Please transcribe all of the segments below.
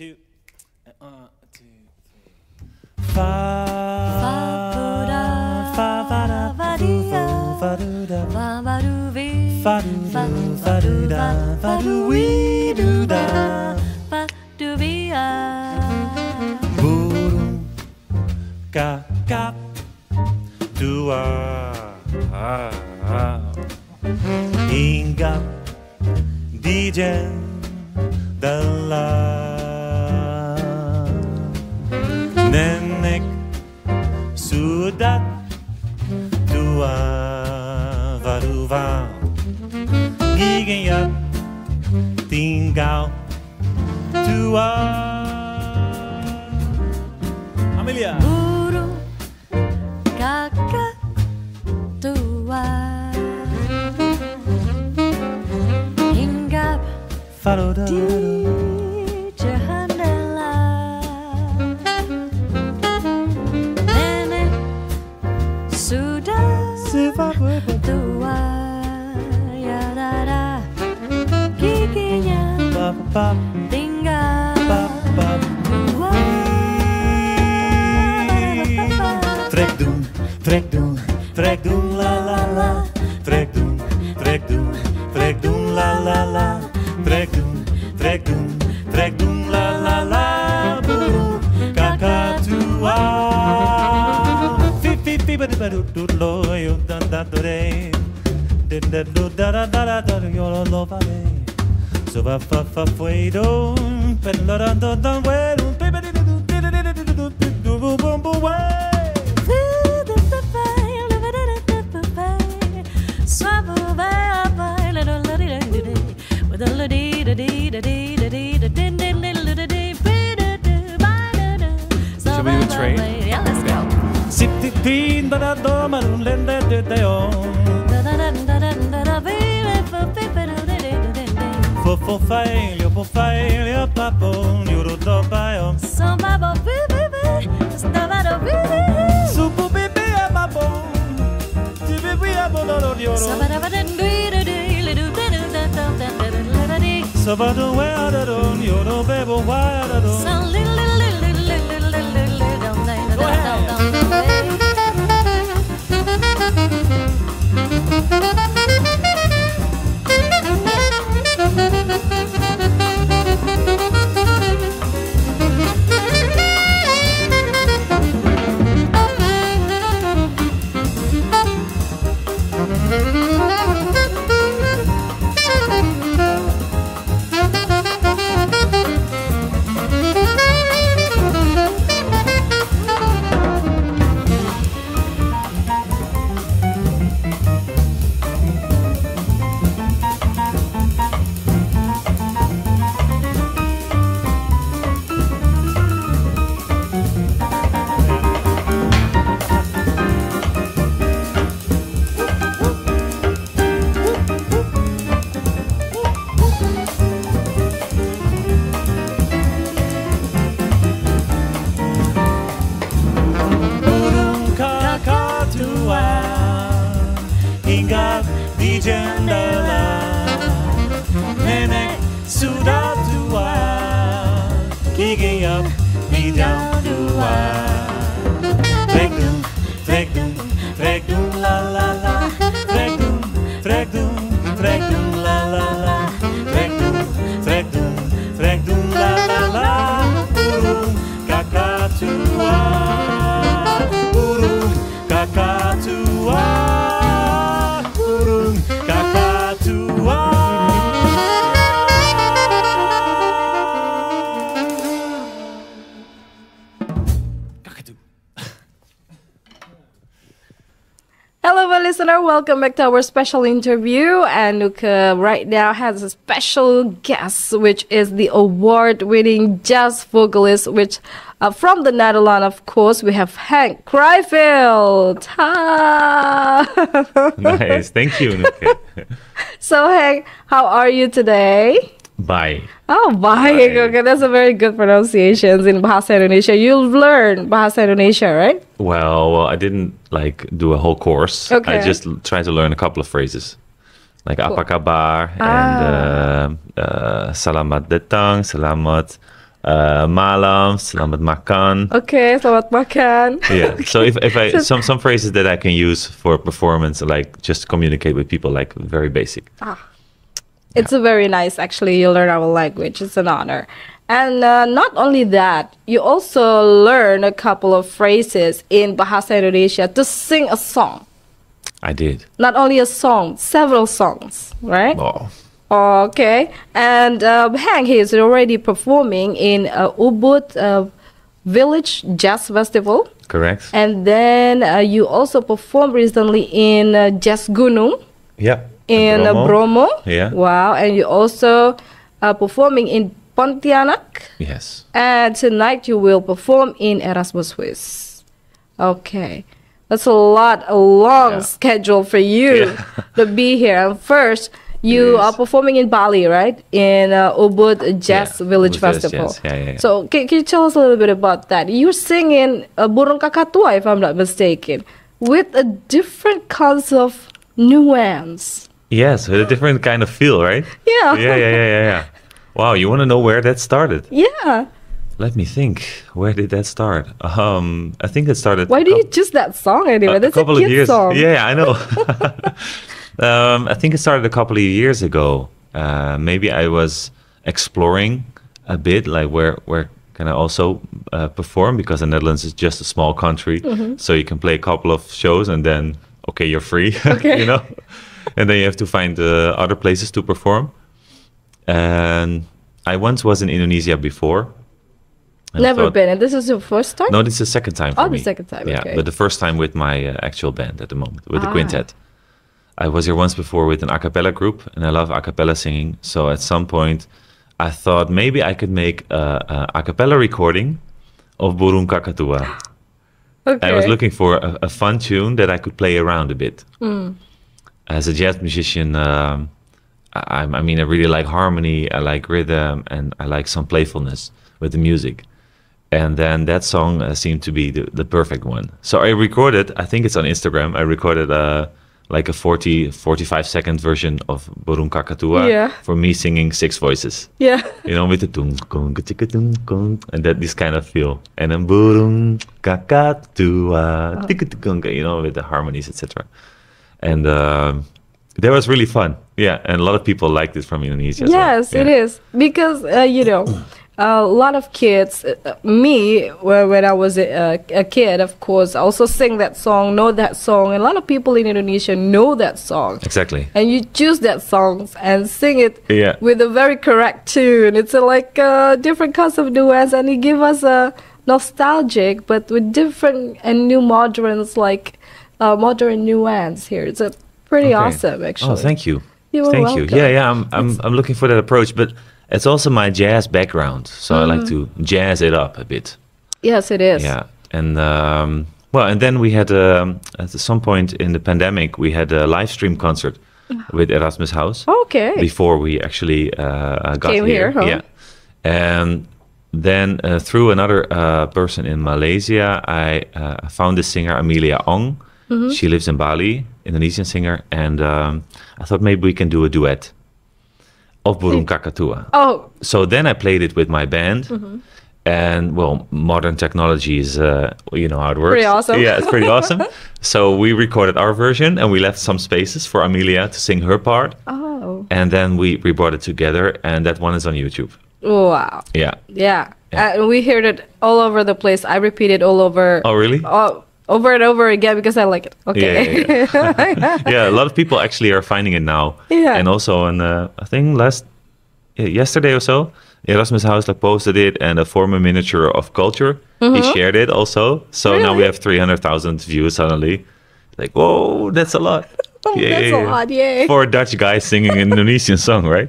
two, two, three. Fa fa fa da fa do fa do da fa do fa do da fa do we do da fa do we burung kakak dua hinggap di jendela. Nenek sudah tua, varuva giginya tinggal dua. Amelia. Burung kakak tua hinggap di jendela. Nenek sudah tua, ya dada, giginya tinggal dua. Trek doen, trek doen, trek doen, la la la. Trek doen, trek doen, trek doen, la la la. Trek doen, trek doen, trek doen, la la la. Burung kakak tua. Fi fi ba ba do do lo yo da da do re. Da do da da da da da yo lo lo ba re. So va fa fa fue do. Per lo da do da we do. Pe ba do do do do do do boom boom way. Should we do a train? Yeah, let's go. Sitti fin da do ma non lende de de o. Fo failio papo yuro do bayo. Supu bibi e babo. Tibi bi e bodo yoro. Sabado we adon yoro bebo wa adon. Hinggap di jendela. Nenek sudah tua, giginya tinggal dua. Trek dung, trek dung, trek dung, la la la. Trek dung, trek dung, trek dung, la la la. Trek dung, trek dung, trek dung, la la la. Burung kakak tua, burung kakak tua. Hello, my listener. Welcome back to our special interview. And Nuka right now has a special guest, which is the award-winning jazz vocalist, which from the Netherlands, of course, we have Henk Kraaijeveld. Ha! Nice, thank you, Nuka. So, Henk, how are you today? Bye. Oh, baik. Okay, that's a very good pronunciation in Bahasa Indonesia. You've learned Bahasa Indonesia, right? Well, I didn't do a whole course. Okay. I just tried to learn a couple of phrases. Like apa kabar and selamat datang, selamat Malam, selamat makan. Okay, selamat makan. Yeah. So if I some phrases that I can use for performance, like just communicate with people, like very basic. It's a very nice, actually, you learn our language. It's an honor. And not only that, you also learn a couple of phrases in Bahasa Indonesia to sing a song. I did. Not only a song, several songs, right? Oh. Okay. And Henk, he is already performing in Ubud Village Jazz Festival. Correct. And then you also performed recently in Jazz Gunung. Yeah. In Bromo. Yeah. Wow. And you also performing in Pontianak. Yes. And tonight you will perform in Erasmus Swiss. Okay. That's a long schedule for you to be here. And first, you are performing in Bali, right? In Ubud Jazz Village Festival. Jazz. Yeah. So can you tell us a little bit about that? You're singing Burung Kakatua, if I'm not mistaken, with a different kinds of nuance. Yes, with a different kind of feel, right? Yeah. Yeah. Wow, you want to know where that started? Yeah. Let me think. Where did that start? I think it started. Why do you choose that song anyway? That's a couple of kid years. song. Yeah, I know. I think it started a couple of years ago. Maybe I was exploring a bit, like where can I also perform, because the Netherlands is just a small country, so you can play a couple of shows and then you're free, Okay. you know, and then you have to find other places to perform. And I once was in Indonesia before. And Never been, and this is your first time? No, this is the second time for me. The second time, Yeah, okay. but the first time with my actual band at the moment, with the Quintet. I was here once before with an a cappella group, and I love a cappella singing. So at some point, I thought maybe I could make a cappella recording of Burung Kakatua. Okay. I was looking for a fun tune that I could play around a bit. As a jazz musician, I mean, I really like harmony, I like rhythm, and I like some playfulness with the music. And then that song seemed to be the perfect one. So I recorded, I think it's on Instagram, I recorded like a 45-second version of Burung Kakatua for me singing 6 voices. Yeah. You know, with the tung kung katika tung kung, and that this kind of feel. And then Burung Kakatua, tika-tika-kung, you know, with the harmonies, etc. And that was really fun. Yeah, and a lot of people liked it from Indonesia. Yes, it is. Because, you know, a lot of kids, me, when I was a kid, of course, also sing that song, know that song. And a lot of people in Indonesia know that song. Exactly. And you choose that song and sing it Yeah. with a very correct tune. It's like different kinds of nuance, and you give us a nostalgic, but with different and new moderns, like modern nuance here. It's a pretty awesome, actually. Oh, thank you. You are Thank welcome. you. Yeah. I'm looking for that approach, but it's also my jazz background, so I like to jazz it up a bit. Yes, it is. Yeah, and and then we had at some point in the pandemic we had a live stream concert with Erasmus House. Okay. Before we actually got Came here, huh? Yeah, and then through another person in Malaysia, I found this singer Amelia Ong. She lives in Bali, Indonesian singer, and I thought maybe we can do a duet of Burung Kakatua. Oh. So then I played it with my band, and well, modern technology is, you know how it works. Pretty awesome. Yeah, it's pretty awesome. So we recorded our version, and we left some spaces for Amelia to sing her part. Oh. And then we brought it together, and that one is on YouTube. Wow. Yeah. Yeah. And we heard it all over the place. I repeat it all over. Oh, really? Over and over again because I like it. Okay. Yeah. Yeah, a lot of people actually are finding it now. Yeah. And also on, I think yesterday or so, Erasmus House posted it, and a former Minister of Culture, he shared it also. So now we have 300,000 views suddenly. Like, whoa, that's a lot. Oh, that's a lot, yay. For a Dutch guy singing an Indonesian song, right?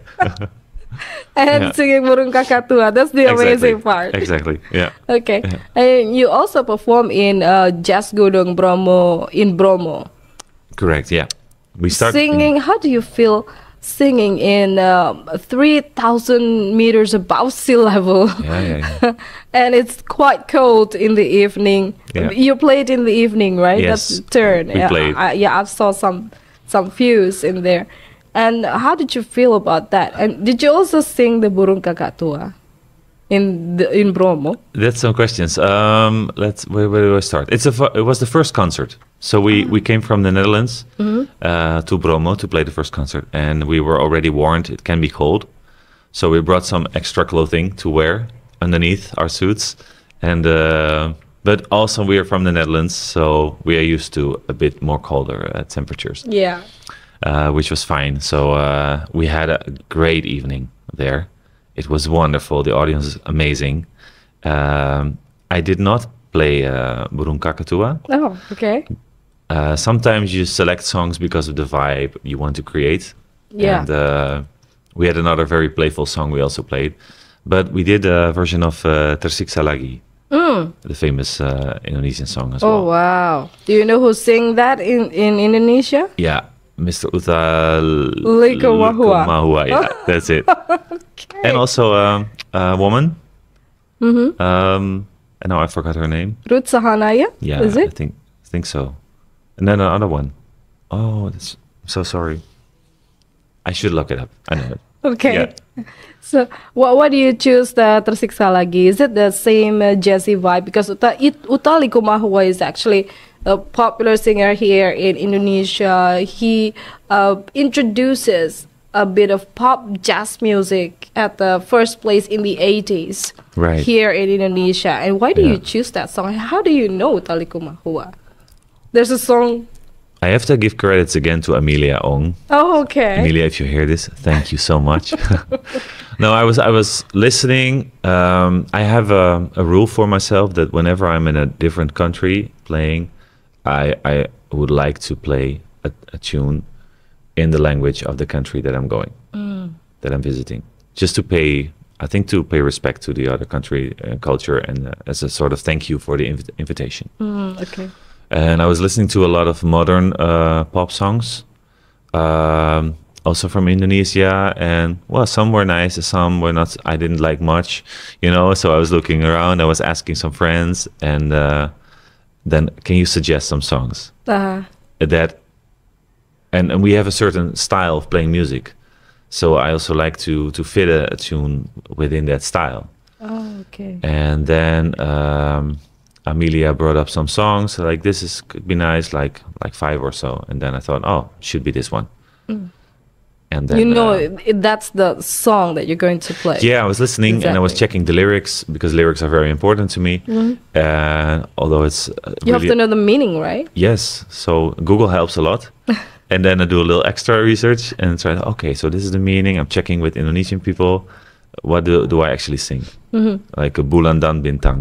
And singing Burung Kakatua. That's the amazing part. Exactly, yeah. Okay. Yeah. And you also perform in Jazz Gunung Bromo in Bromo. Correct, yeah. We start Singing, how do you feel singing in 3,000 meters above sea level? Yeah. And it's quite cold in the evening. Yeah. You played in the evening, right? Yes, That's the turn. we played. I saw some views in there. And how did you feel about that? And did you also sing the Burung Kakatua? in Bromo? That's some questions. Where do I start? It was the first concert. So we came from the Netherlands to Bromo to play the first concert, and we were already warned it can be cold. So we brought some extra clothing to wear underneath our suits, and but also we are from the Netherlands, so we are used to a bit more colder temperatures. Yeah. Which was fine. So we had a great evening there. It was wonderful. The audience is amazing. I did not play Burung Kakatua. Oh, okay. Sometimes you select songs because of the vibe you want to create. Yeah. And we had another very playful song we also played. But we did a version of Tersiksa Lagi, the famous Indonesian song as well. Oh, wow. Do you know who sing that in Indonesia? Yeah. Mr. Uta Likumahua. Yeah, that's it. Okay. And also a woman. And now I forgot her name. Ruth Sahanaya? Yeah, Is it? I think so. And then another one. Oh, I'm so sorry. I should look it up. I know it. Okay. Yeah. So, why do you choose the Tersiksa Lagi? Is it the same jazzy vibe? Because Uta Likumahua is actually a popular singer here in Indonesia. He introduces a bit of pop jazz music at the first place in the 80s here in Indonesia. And why do you choose that song? How do you know Uta Likumahua? There's a song. I have to give credits again to Amelia Ong. Oh, okay. Amelia, if you hear this, thank you so much. No, I was listening. I have a rule for myself that whenever I'm in a different country playing, I would like to play a tune in the language of the country that I'm going, that I'm visiting, just to pay respect to the other country culture, and as a sort of thank you for the invitation. Okay. And I was listening to a lot of modern pop songs, also from Indonesia, and well, some were nice, some were not. I didn't like much, So I was looking around. I was asking some friends, and then can you suggest some songs that? And we have a certain style of playing music, so I also like to fit a tune within that style. Oh, okay. And then Amelia brought up some songs like could be nice, like 5 or so, and then I thought, oh, should be this one. And then that's the song that you're going to play. Yeah, I was listening and I was checking the lyrics, because lyrics are very important to me. And although it's you have to know the meaning, right? Yes, so Google helps a lot. And then I do a little extra research and try. Okay, so this is the meaning. I'm checking with Indonesian people. What do I actually sing? Like a Bulan dan Bintang,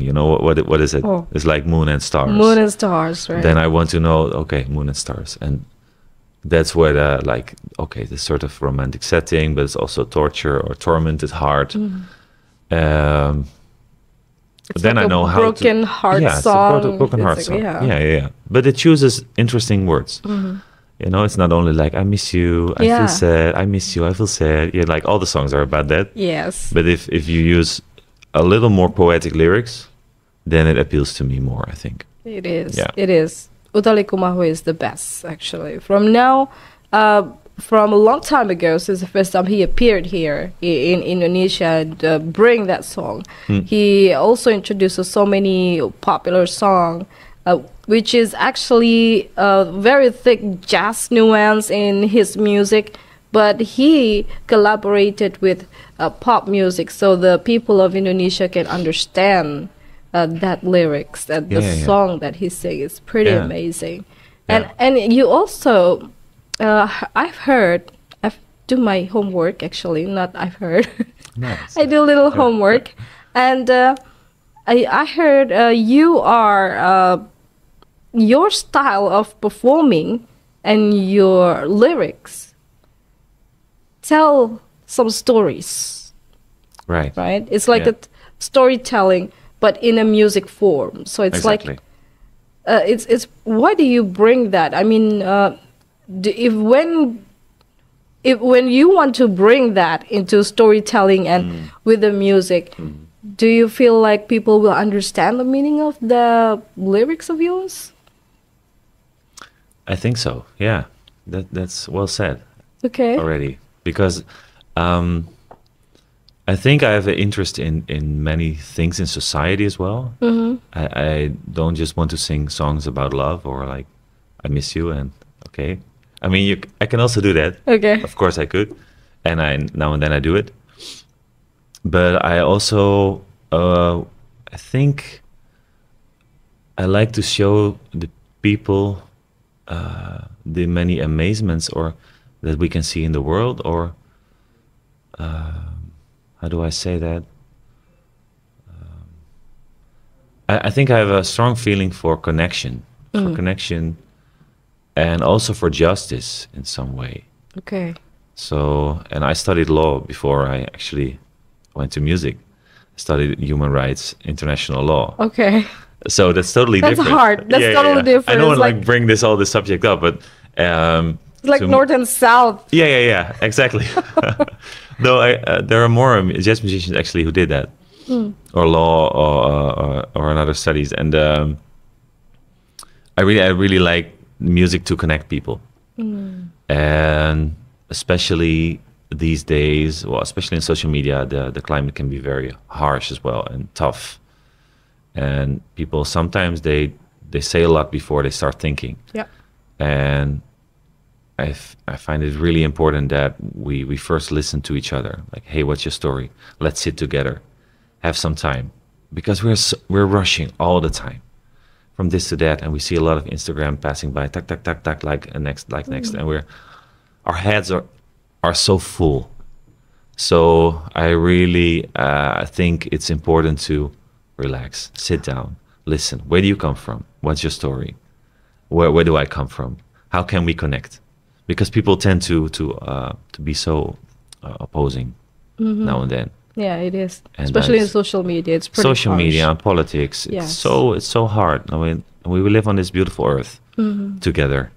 what is it? Oh. It's like moon and stars. Moon and stars, right? Then I want to know, okay, moon and stars, and that's where the sort of romantic setting, but it's also torture or tormented heart. Then like I know how broken heart song. It's a broken heart song. Yeah. Yeah. But it chooses interesting words. It's not only like I miss you, I feel sad, I miss you, I feel sad. Yeah, like all the songs are about that. Yes. But if you use a little more poetic lyrics, then it appeals to me more, I think. It is. Yeah. It is. Uta Likumahua is the best, actually. From a long time ago, since the first time he appeared here in Indonesia and bring that song, he also introduces so many popular songs, which is actually a very thick jazz nuance in his music, but he collaborated with pop music, so the people of Indonesia can understand that lyrics and the song that he sings. It's pretty amazing. And you also, I've heard, I've do my homework actually, not I've heard. Nice. I do a little homework, and I heard you are your style of performing and your lyrics tell some stories. Right. Right? It's like a storytelling, but in a music form. So it's exactly. like, it's why do you bring that? I mean, when you want to bring that into storytelling and with the music, do you feel like people will understand the meaning of the lyrics of yours? I think so. Yeah, that's well said. Okay. Already, because I I think I have an interest in many things in society as well. I don't just want to sing songs about love or like I miss you and okay. I mean, I can also do that. Okay. Of course I could, and now and then I do it. But I also I think I like to show the people the many amazements or that we can see in the world, or how do I say that? I think I have a strong feeling for connection, and also for justice in some way. Okay. So, and I studied law before I actually went to music. I studied human rights, international law. Okay. So that's totally That's different. hard. That's totally different. I don't want It's to like bring this subject up, but it's like to- north and south. yeah, exactly. Though there are more jazz musicians actually who did that, or law, or another studies, and I really like music to connect people, and especially these days, well, especially in social media, the climate can be very harsh as well and tough, and people sometimes they say a lot before they start thinking. Yeah. And I find it really important that we first listen to each other. Like, hey, what's your story? Let's sit together, have some time, because we're rushing all the time, from this to that, and we see a lot of Instagram passing by, tak tak tak tak, like next, and our heads are so full. So I really think it's important to relax, sit down, listen. Where do you come from? What's your story? Where do I come from? How can we connect? Because people tend to be so opposing now and then. Yeah, it is. And Especially in that's- social media, it's pretty Social harsh. media and politics. Yes. It's so hard. I mean, we live on this beautiful earth together.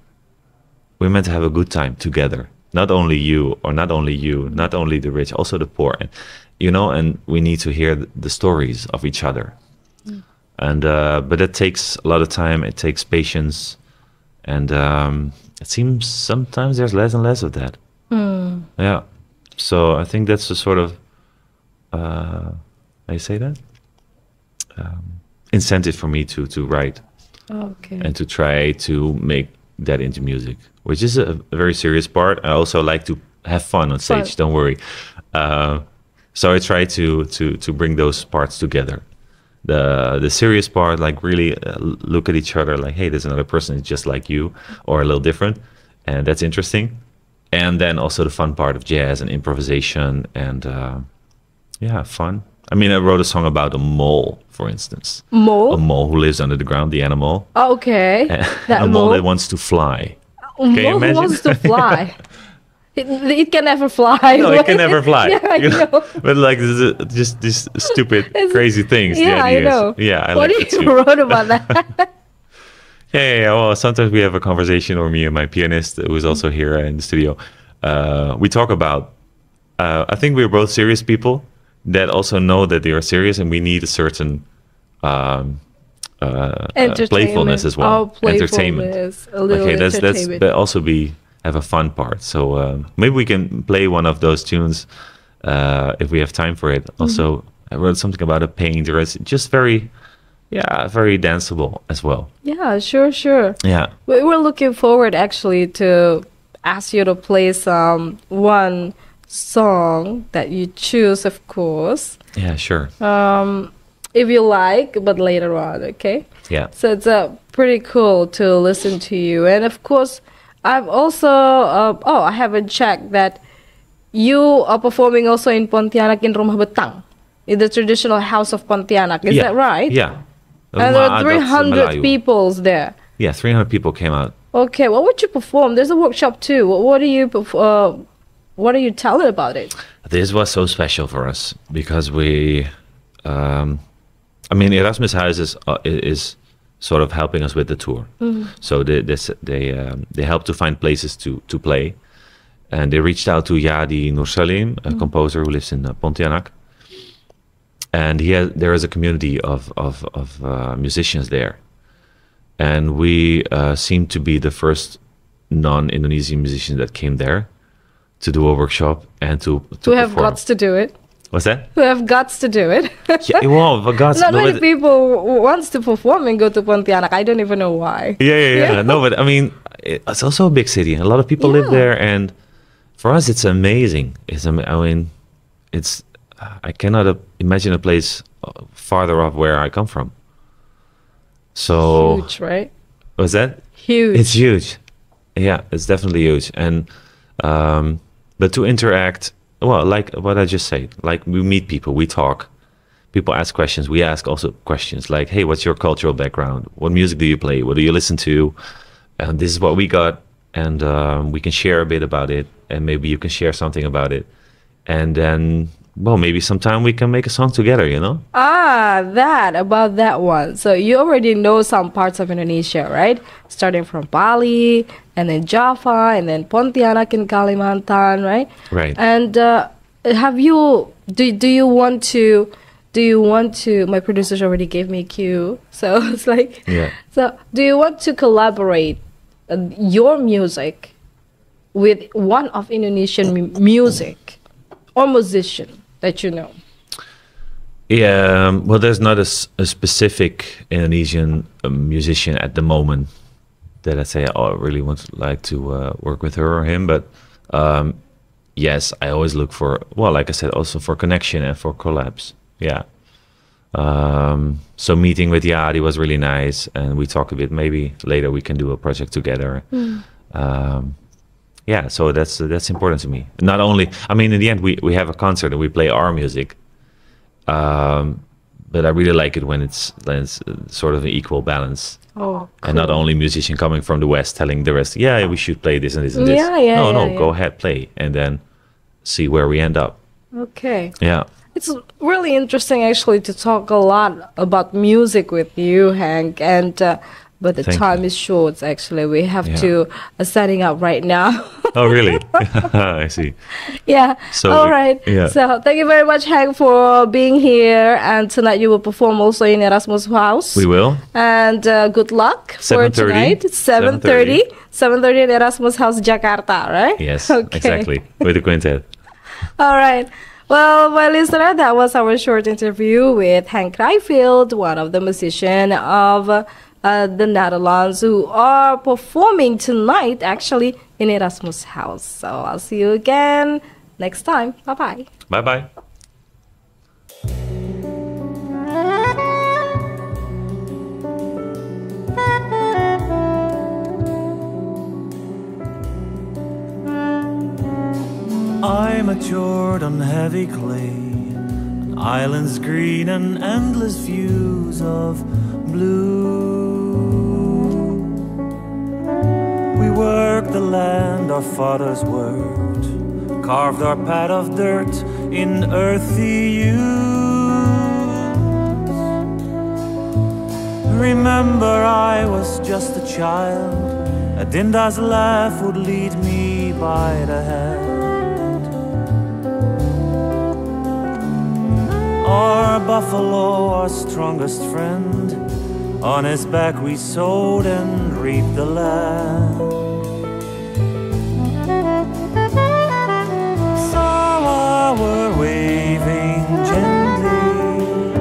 We're meant to have a good time together. Not only you, not only the rich, also the poor, and and we need to hear the stories of each other. And but it takes a lot of time. It takes patience, and it seems sometimes there's less and less of that. Yeah. So I think that's a sort of how you say that? Incentive for me to write Okay. and to try to make that into music, which is a very serious part. I also like to have fun on stage. Don't worry. So I try to bring those parts together. The serious part, like really look at each other, like, hey, there's another person who's just like you or a little different, and that's interesting. And then also the fun part of jazz and improvisation and fun. I mean, I wrote a song about a mole, for instance. Mole? A mole who lives under the ground, the animal. Okay. A mole that wants to fly. A Can you mole imagine? wants to fly. It can never fly. No, it can never fly. Yeah, I know. But like just these stupid, crazy things. the Yeah, I ideas. know. Yeah, I what like do that you too. wrote about that? Yeah. Well, sometimes we have a conversation, or me and my pianist, who is also here in the studio. We talk about. I think we're both serious people that also know that they are serious, and we need a certain playfulness as well. Oh, Entertainment. playfulness. A little Okay, that's entertainment. but also have a fun part. So maybe we can play one of those tunes if we have time for it. Also, I wrote something about a painter. It's just very danceable as well. Yeah, sure. Yeah. We were looking forward actually to ask you to play one song that you choose, of course, Yeah, sure. if you like, but later on, okay? Yeah. So it's pretty cool to listen to you. And of course, I've also, I haven't checked that you are performing also in Pontianak in Rumah Betang, in the traditional house of Pontianak. Is that right? Yeah. And there are Rumah Adat 300 Melayu. people there. Yeah, 300 people came out. Okay, what would you perform? There's a workshop too. What are you telling about it? This was so special for us because we, Erasmus Huis is sort of helping us with the tour. So they help to find places to play, and they reached out to Yadi Nursalim, a composer who lives in Pontianak, and there is a community of musicians there, and we seem to be the first non-Indonesian musicians that came there to do a workshop and to To have perform. guts to do it. What's that? Who have guts to do it. Yeah, well, for God's Not no, many but- people wants to perform and go to Pontianak. I don't even know why. Yeah. No, but I mean, it's also a big city. A lot of people live Yeah. there, and for us, it's amazing. I mean, it's. I cannot imagine a place farther off where I come from. So, Huge, right? what's that? Huge. It's huge. Yeah, it's definitely huge. And but to interact, well, like what I just said, like we meet people, we talk. People ask questions. We ask also questions like, "Hey, what's your cultural background? What music do you play? What do you listen to?" And this is what we got, and we can share a bit about it, and maybe you can share something about it, and then, well, maybe sometime we can make a song together. You know? About that one. So you already know some parts of Indonesia, right? Starting from Bali, and then Java, and then Pontianak in Kalimantan, right? Right. And have you? Do you want to? Do you want to? My producers already gave me a cue, so it's like. Yeah. So, do you want to collaborate your music with one of Indonesian music or musician that you know? Yeah, well, there's not a specific Indonesian musician at the moment that I say, oh, I really want to like to work with her or him. But yes, I always look for, well, like I said, also for connection and for collabs. Yeah. So meeting with Yadi was really nice, and we talk a bit. Maybe later we can do a project together. Yeah, so that's important to me. Not only, I mean, in the end, we have a concert and we play our music. But I really like it when it's sort of an equal balance. Oh, And not only musician coming from the West telling the rest, yeah, we should play this and this and this. No, go ahead, play, and then see where we end up. okay. Yeah. It's really interesting actually to talk a lot about music with you, Henk, and but the Thank time you. is short. Actually, we have Yeah. to setting up right now. Oh, really? I see. Yeah. So All right. yeah. So thank you very much, Henk, for being here. And tonight you will perform also in Erasmus House. We will. And good luck for 7:30. tonight. 7:30. 7:30 in Erasmus House, Jakarta, right? Yes, Okay. exactly. With the quintet. All right. Well, my listener, that was our short interview with Henk Kraaijeveld, one of the musicians of the Netherlands, who are performing tonight, actually, in Erasmus House. So I'll see you again next time. Bye-bye. Bye-bye. I matured on heavy clay, on islands green and endless views of blue. We worked the land our fathers worked, carved our pad of dirt in earthy hues. Remember, I was just a child, a Dinda's laugh would lead me by the hand. Our buffalo, our strongest friend, on his back we sowed and reaped the land. So we're waving gently,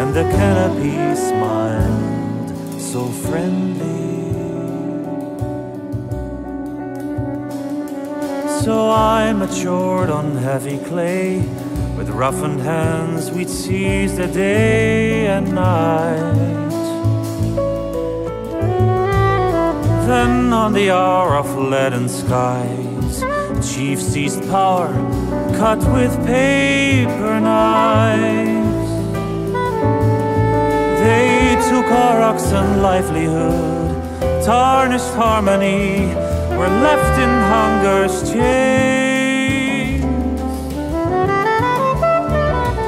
and the canopy smiled so friendly. So I matured on heavy clay, with roughened hands we'd seize the day and night. Then on the hour of leaden skies, the chief seized power, cut with paper knives. They took our oxen livelihood, tarnished harmony, were left in hunger's chains.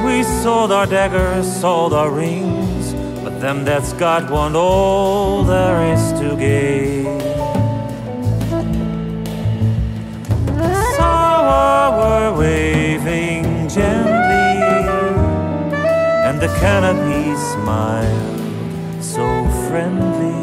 We sold our daggers, sold our rings, but them that's got want all there is to gain. So we're waving gently, and the canopy smiled so friendly.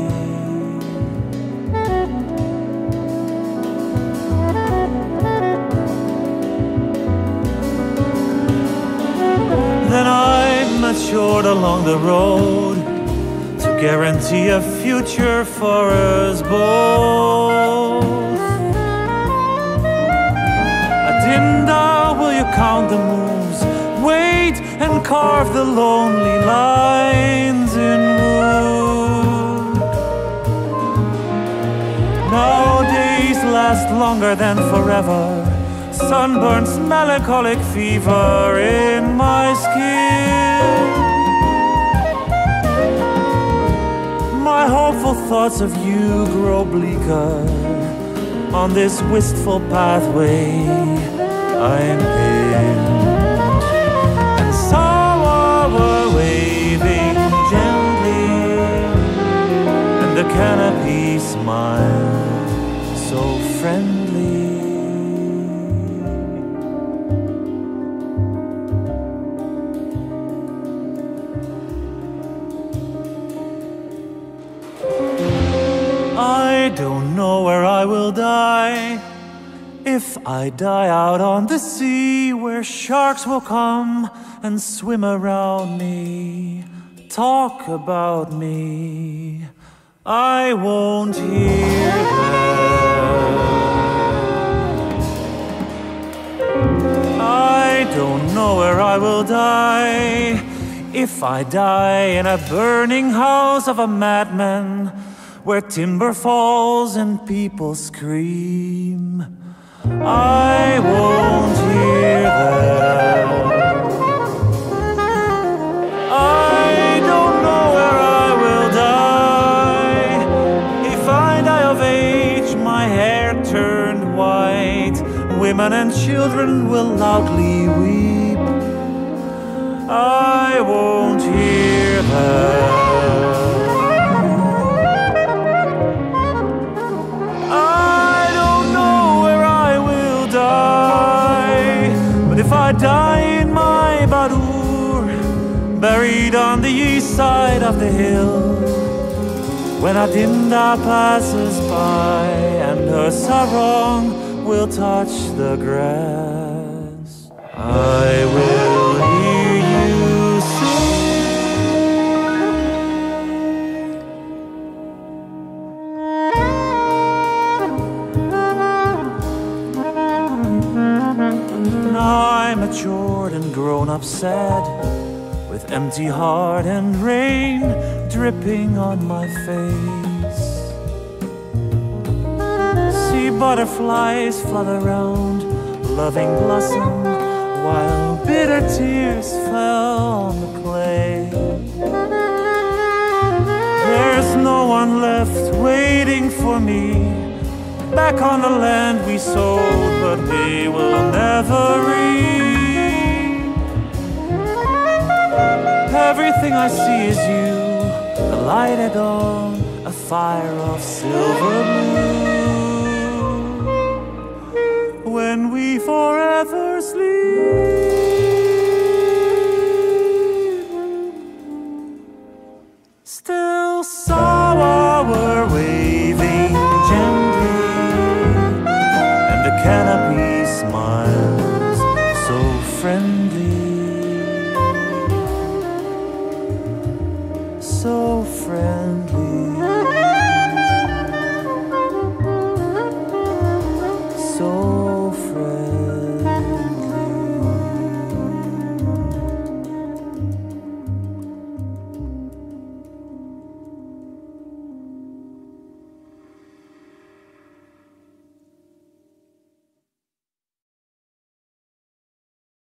matured along the road to guarantee a future for us both. Adinda, will you count the moves? Wait and carve the lonely lines in wood. Nowadays last longer than forever. Sunburns, melancholic fever in my skin. My hopeful thoughts of you grow bleaker on this wistful pathway I'm in. And so we're waving gently, and the canopy smiled so friendly. I don't know where I will die. If I die out on the sea, where sharks will come and swim around me, talk about me, I won't hear them. I don't know where I will die. If I die in a burning house of a madman, where timber falls and people scream, I won't hear them. I don't know where I will die. If I die of age, my hair turned white, women and children will loudly weep, I won't hear them. If I die in my badur, buried on the east side of the hill, when Adinda passes by and her sarong will touch the grass, I will hear you sing. I'm matured and grown up sad, with empty heart and rain dripping on my face. See butterflies flutter around, loving blossom, while bitter tears fell on the clay. There's no one left waiting for me, back on the land we sowed, but we will never reap. Everything I see is you, the light at dawn, a fire of silver blue. When we forever sleep.